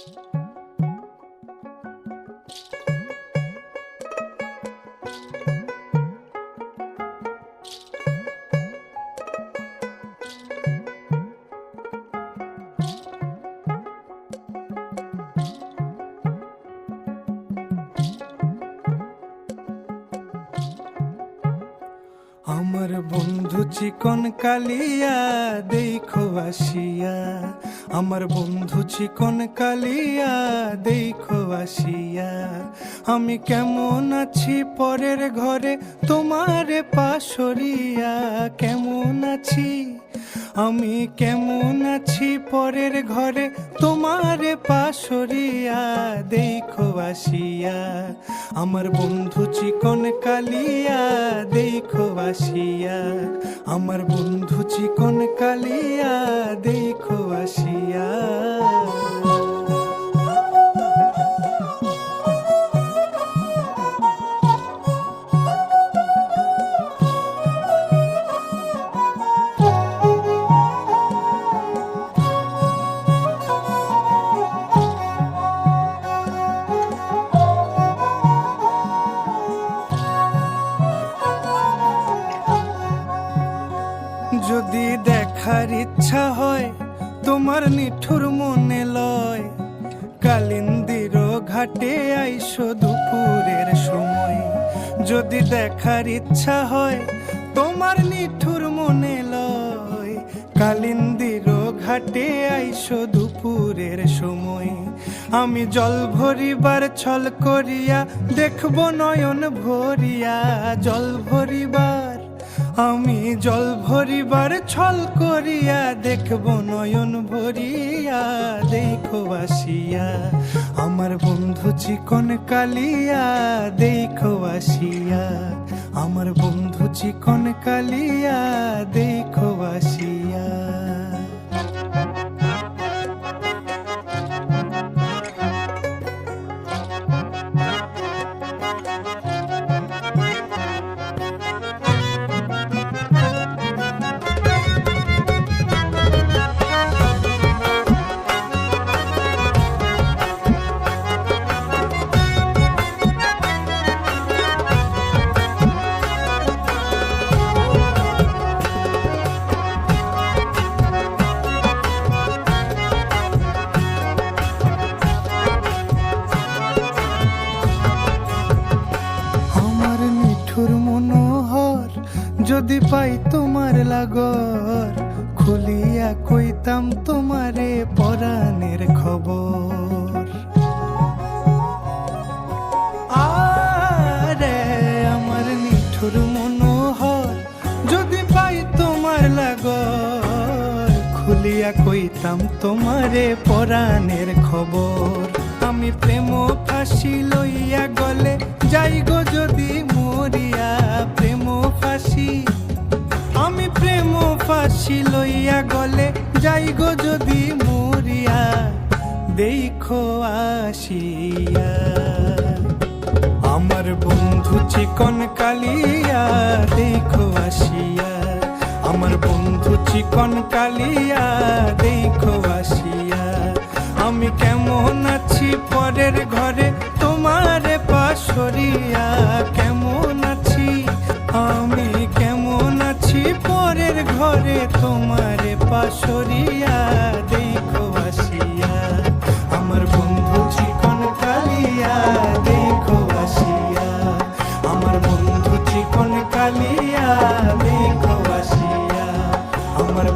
আমার বন্ধু চিকন কালিয়া দেখো আসিয়া, আমার বন্ধু চিকন কালিয়া দেখো আসিয়া। আমি কেমন আছি পরের ঘরে তোমারে পাশরিয়া, কেমন আছি আমি কেমন আছি পরের ঘরে তোমারে পাশরিয়া দেখো আসিয়া। আমার বন্ধু চিকন কালিয়া দেখো আসিয়া, আমার বন্ধু চিকন কালিয়া দেখো আসিয়া। যদি দেখার ইচ্ছা হয় তোমার নিঠুর মনে লয়, কালিন্দির ঘাটে আইসো দুপুরের সময়। যদি দেখার ইচ্ছা হয় তোমার নিঠুর মনে লয়, কালিন্দির ঘাটে আইসো দুপুরের সময়। আমি জল ভরিবার ছল করিয়া দেখব নয়ন ভরিয়া, জল ভরিবার আমি জল ভরিবার ছল করিয়া দেখব নয়ন ভরিয়া দেখো আসিয়া। আমার বন্ধু চিকন কালিয়া দেখো আসিয়া, আমার বন্ধু চিকন কালিয়া দেখো আসিয়া। যদি পাই তোমার লাগর, খুলিয়া কইতাম তোমারে পরাণের খবর। আরে আমার নিঠুর মনোহর, যদি পাই তোমার লাগর, খুলিয়া কইতাম তোমারে পরাণের খবর। আমি প্রেম ফাঁসি লইয়া গলে যাই গো যদি মরিয়া, প্রেম ফাঁসি আমি প্রেম ফাঁসি লইয়া গলে যাই গো যদি মরিয়া দেখো আসিয়া। আমার বন্ধু চিকন কালিয়া দেখো আসিয়া, আমার বন্ধু চিকন কালিয়া দেখো আসিয়া। আমি কেমন আছি পরের ঘরে তোমারে পাশরিয়া, কেমন আছি আমি কেমন আছি পরের ঘরে তোমারে পাশরিয়া দেখো আসিয়া। আমার বন্ধু চিকন কালিয়া দেখো আসিয়া, আমার বন্ধু চিকন কালিয়া দেখো আসিয়া, আমার